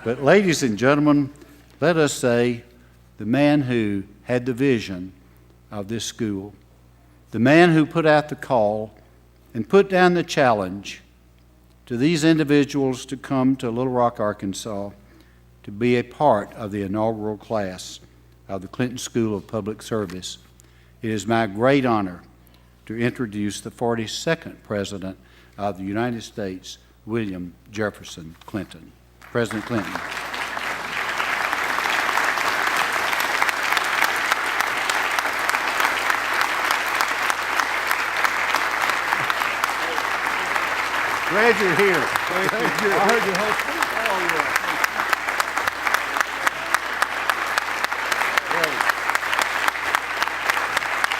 But ladies and gentlemen, let us say the man who had the vision of this school, the man who put out the call and put down the challenge to these individuals to come to Little Rock, Arkansas, to be a part of the inaugural class of the Clinton School of Public Service. It is my great honor to introduce the 42nd President of the United States, William Jefferson Clinton. President Clinton. Glad you're here. Thank you. I heard your whole speech. Oh,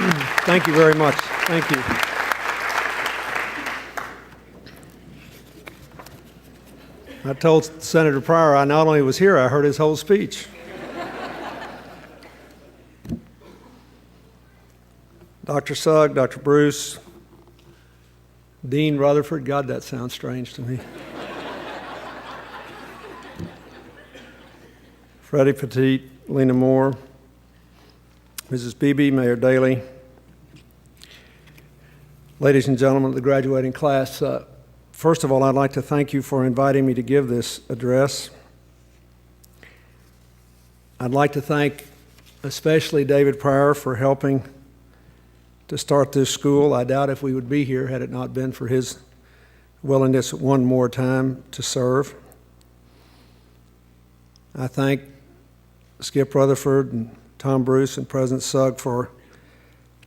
yeah. Thank you very much. Thank you. I told Senator Pryor I not only was here, I heard his whole speech. Dr. Sugg, Dr. Bruce, Dean Rutherford, God, that sounds strange to me. Freddie Petit, Lena Moore, Mrs. Beebe, Mayor Daley, ladies and gentlemen of the graduating class, first of all, I'd like to thank you for inviting me to give this address. I'd like to thank especially David Pryor for helping to start this school. I doubt if we would be here had it not been for his willingness one more time to serve. I thank Skip Rutherford and Tom Bruce and President Sugg for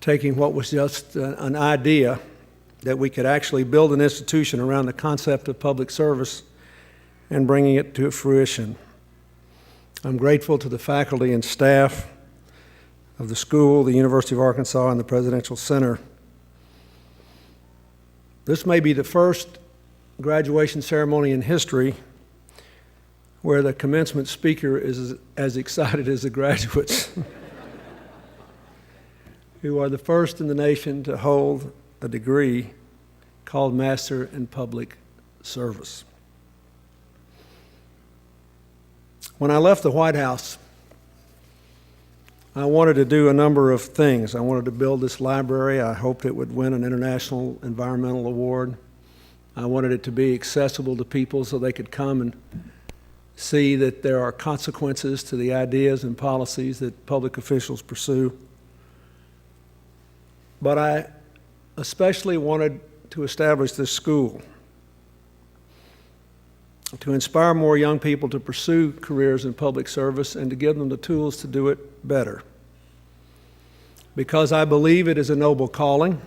taking what was just an idea that we could actually build an institution around the concept of public service and bringing it to fruition. I'm grateful to the faculty and staff of the school, the University of Arkansas, and the Presidential Center. This may be the first graduation ceremony in history where the commencement speaker is as excited as the graduates, who are the first in the nation to hold a degree called Master in Public Service. When I left the White House, I wanted to do a number of things. I wanted to build this library. I hoped it would win an International Environmental Award. I wanted it to be accessible to people so they could come and see that there are consequences to the ideas and policies that public officials pursue. But I especially wanted to establish this school to inspire more young people to pursue careers in public service and to give them the tools to do it better. Because I believe it is a noble calling,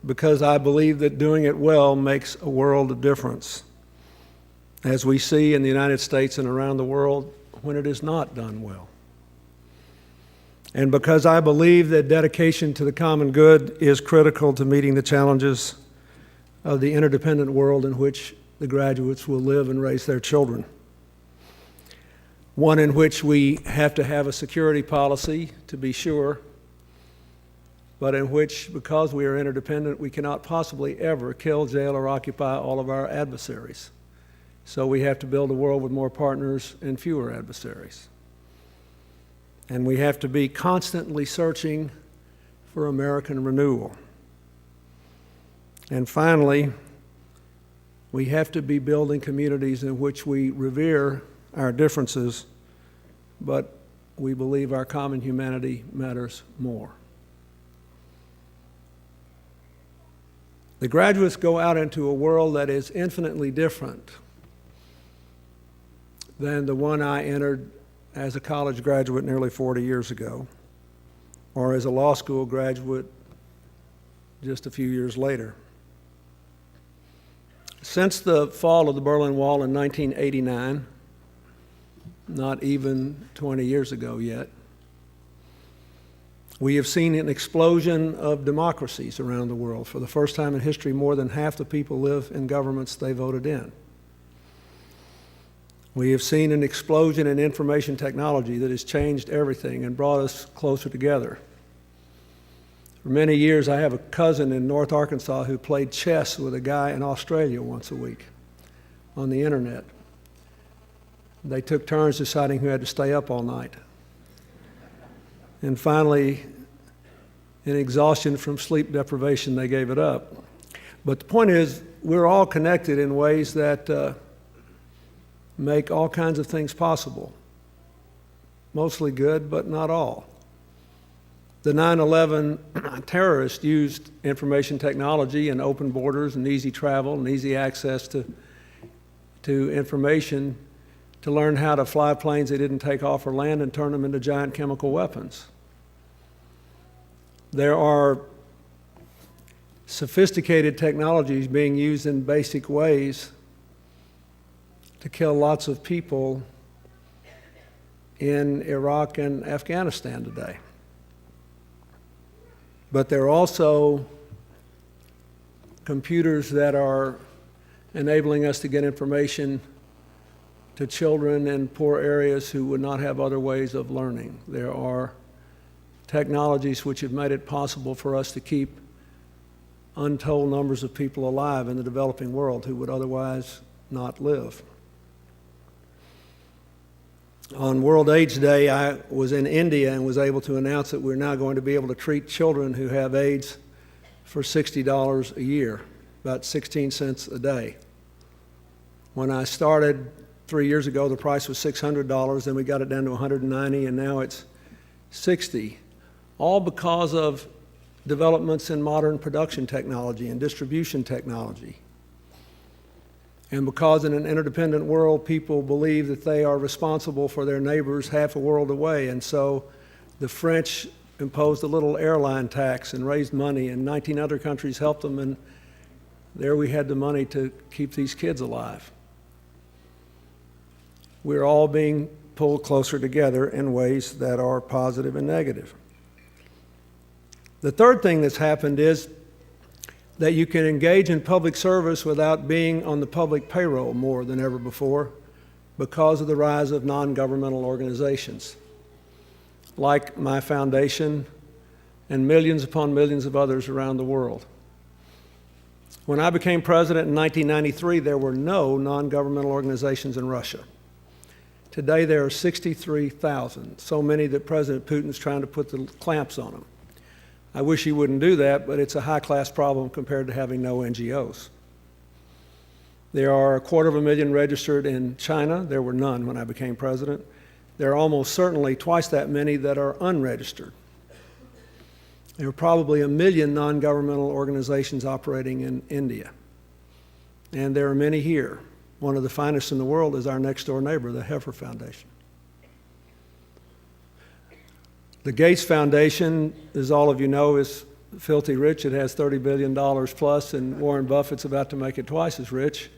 because I believe that doing it well makes a world of difference, as we see in the United States and around the world when it is not done well. And because I believe that dedication to the common good is critical to meeting the challenges of the interdependent world in which the graduates will live and raise their children. One in which we have to have a security policy, to be sure, but in which, because we are interdependent, we cannot possibly ever kill, jail, or occupy all of our adversaries. So we have to build a world with more partners and fewer adversaries. And we have to be constantly searching for American renewal. And finally, we have to be building communities in which we revere our differences, but we believe our common humanity matters more. The graduates go out into a world that is infinitely different than the one I entered as a college graduate nearly 40 years ago, or as a law school graduate just a few years later. Since the fall of the Berlin Wall in 1989, not even 20 years ago yet, we have seen an explosion of democracies around the world. For the first time in history, more than half the people live in governments they voted in. We have seen an explosion in information technology that has changed everything and brought us closer together. For many years, I have a cousin in North Arkansas who played chess with a guy in Australia once a week on the internet. They took turns deciding who had to stay up all night. And finally, in exhaustion from sleep deprivation, they gave it up. But the point is, we're all connected in ways that make all kinds of things possible. Mostly good, but not all. The 9/11 terrorists used information technology and open borders and easy travel and easy access to information to learn how to fly planes they didn't take off or land and turn them into giant chemical weapons. There are sophisticated technologies being used in basic ways to kill lots of people in Iraq and Afghanistan today. But there are also computers that are enabling us to get information to children in poor areas who would not have other ways of learning. There are technologies which have made it possible for us to keep untold numbers of people alive in the developing world who would otherwise not live. On World AIDS Day, I was in India and was able to announce that we're now going to be able to treat children who have AIDS for $60 a year, about 16 cents a day. When I started 3 years ago, the price was $600, then we got it down to $190, and now it's $60, all because of developments in modern production technology and distribution technology. And because in an interdependent world, people believe that they are responsible for their neighbors half a world away. And so the French imposed a little airline tax and raised money, and 19 other countries helped them, and there we had the money to keep these kids alive. We're all being pulled closer together in ways that are positive and negative. The third thing that's happened is that you can engage in public service without being on the public payroll more than ever before because of the rise of non-governmental organizations like my foundation and millions upon millions of others around the world. When I became president in 1993, there were no non-governmental organizations in Russia. Today there are 63,000, so many that President Putin's trying to put the clamps on them. I wish he wouldn't do that, but it's a high-class problem compared to having no NGOs. There are 250,000 registered in China. There were none when I became president. There are almost certainly twice that many that are unregistered. There are probably 1 million non-governmental organizations operating in India. And there are many here. One of the finest in the world is our next-door neighbor, the Heifer Foundation. The Gates Foundation, as all of you know, is filthy rich. It has $30 billion plus, and Warren Buffett's about to make it twice as rich.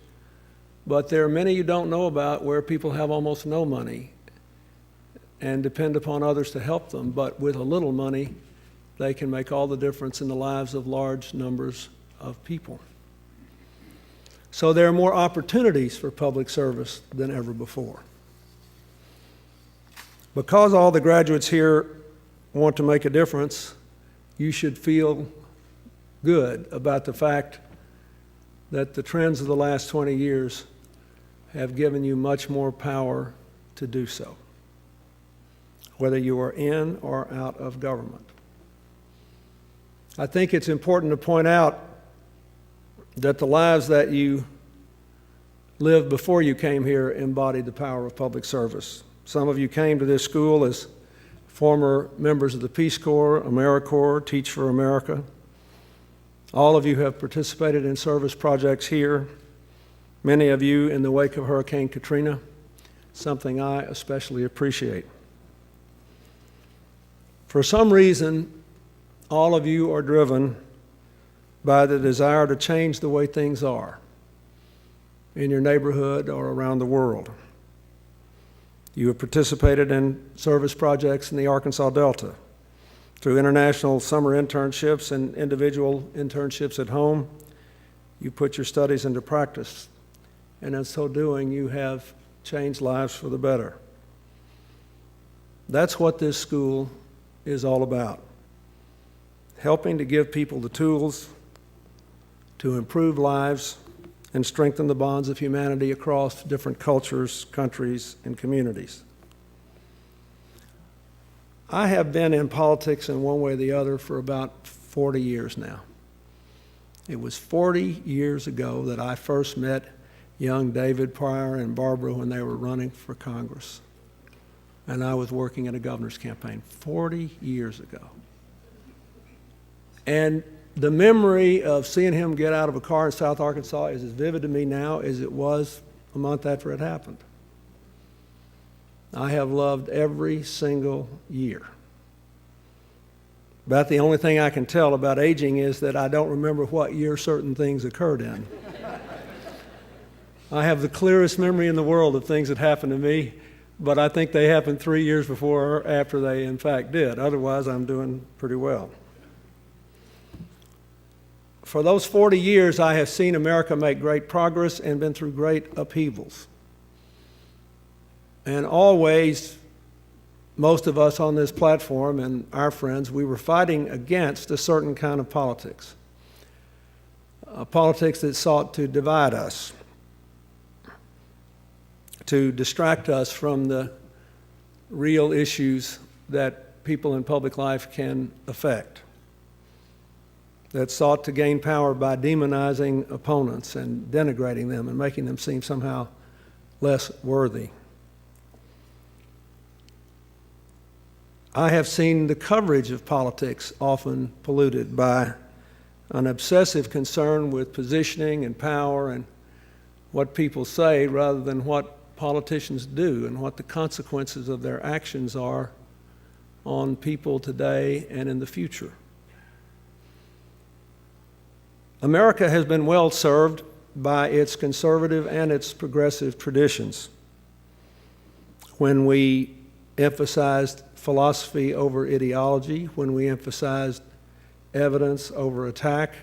But there are many you don't know about where people have almost no money and depend upon others to help them. But with a little money, they can make all the difference in the lives of large numbers of people. So there are more opportunities for public service than ever before. Because all the graduates here want to make a difference, you should feel good about the fact that the trends of the last 20 years have given you much more power to do so, whether you are in or out of government. I think it's important to point out that the lives that you lived before you came here embodied the power of public service. Some of you came to this school as former members of the Peace Corps, AmeriCorps, Teach for America. All of you have participated in service projects here, many of you in the wake of Hurricane Katrina, something I especially appreciate. For some reason, all of you are driven by the desire to change the way things are in your neighborhood or around the world. You have participated in service projects in the Arkansas Delta through international summer internships and individual internships at home. You put your studies into practice, and in so doing, you have changed lives for the better. That's what this school is all about, helping to give people the tools to improve lives and strengthen the bonds of humanity across different cultures, countries, and communities. I have been in politics in one way or the other for about 40 years now. It was 40 years ago that I first met young David Pryor and Barbara when they were running for Congress. And I was working in a governor's campaign 40 years ago. And the memory of seeing him get out of a car in South Arkansas is as vivid to me now as it was a month after it happened. I have loved every single year. About the only thing I can tell about aging is that I don't remember what year certain things occurred in. I have the clearest memory in the world of things that happened to me, but I think they happened 3 years before or after they in fact did. Otherwise, I'm doing pretty well. For those 40 years, I have seen America make great progress and been through great upheavals. And always, most of us on this platform and our friends, we were fighting against a certain kind of politics, a politics that sought to divide us, to distract us from the real issues that people in public life can affect, that sought to gain power by demonizing opponents and denigrating them and making them seem somehow less worthy. I have seen the coverage of politics often polluted by an obsessive concern with positioning and power and what people say rather than what politicians do and what the consequences of their actions are on people today and in the future. America has been well served by its conservative and its progressive traditions. When we emphasized philosophy over ideology, when we emphasized evidence over attack,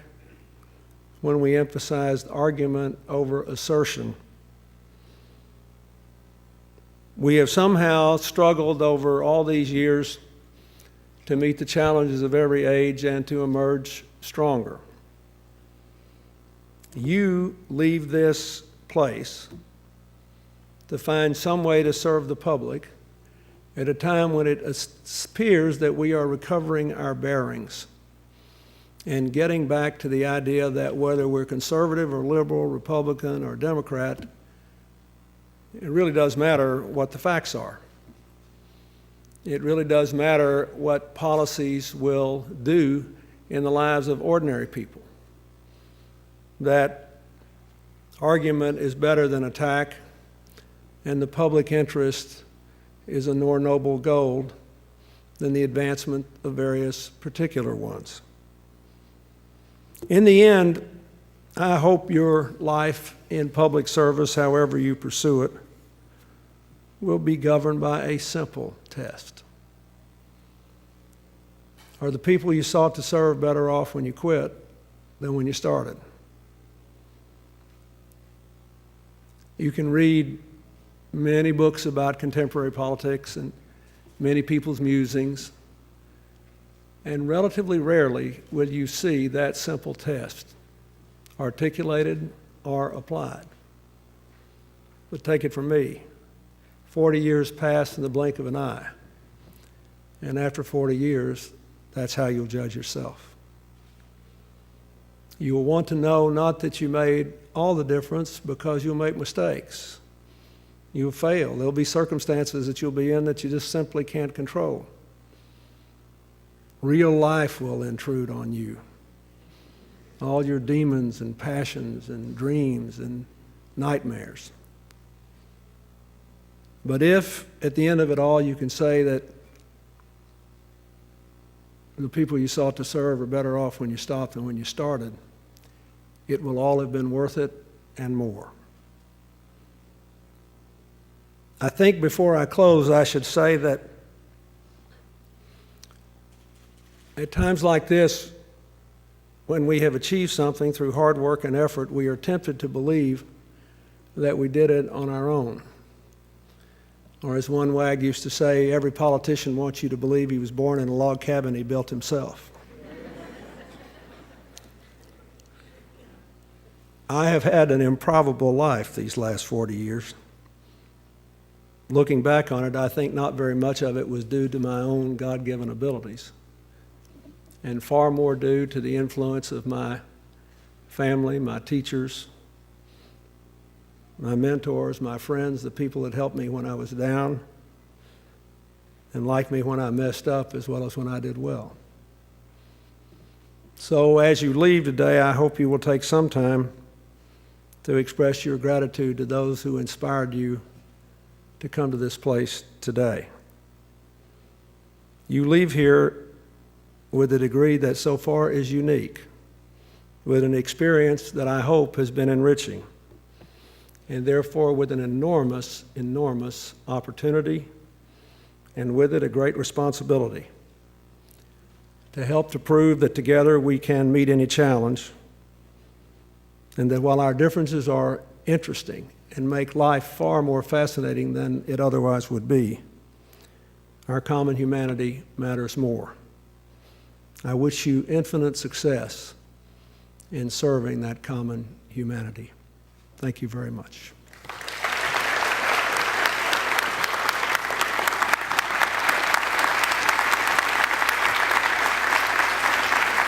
when we emphasized argument over assertion. We have somehow struggled over all these years to meet the challenges of every age and to emerge stronger. You leave this place to find some way to serve the public at a time when it appears that we are recovering our bearings and getting back to the idea that whether we're conservative or liberal, Republican or Democrat, it really does matter what the facts are. It really does matter what policies will do in the lives of ordinary people. That argument is better than attack, and the public interest is a more noble goal than the advancement of various particular ones. In the end, I hope your life in public service, however you pursue it, will be governed by a simple test. Are the people you sought to serve better off when you quit than when you started? You can read many books about contemporary politics and many people's musings, and relatively rarely will you see that simple test articulated or applied. But take it from me, 40 years pass in the blink of an eye, and after 40 years, that's how you'll judge yourself. You will want to know not that you made all the difference, because you'll make mistakes. You'll fail. There'll be circumstances that you'll be in that you just simply can't control. Real life will intrude on you. All your demons and passions and dreams and nightmares. But if, at the end of it all, you can say that the people you sought to serve are better off when you stopped than when you started, it will all have been worth it and more. I think before I close, I should say that at times like this, when we have achieved something through hard work and effort, we are tempted to believe that we did it on our own. Or as one wag used to say, every politician wants you to believe he was born in a log cabin he built himself. I have had an improbable life these last 40 years. Looking back on it, I think not very much of it was due to my own God-given abilities, and far more due to the influence of my family, my teachers, my mentors, my friends, the people that helped me when I was down and liked me when I messed up as well as when I did well. So as you leave today, I hope you will take some time to express your gratitude to those who inspired you to come to this place today. You leave here with a degree that so far is unique, with an experience that I hope has been enriching, and therefore with an enormous, enormous opportunity, and with it a great responsibility to help to prove that together we can meet any challenge, and that while our differences are interesting and make life far more fascinating than it otherwise would be, our common humanity matters more. I wish you infinite success in serving that common humanity. Thank you very much.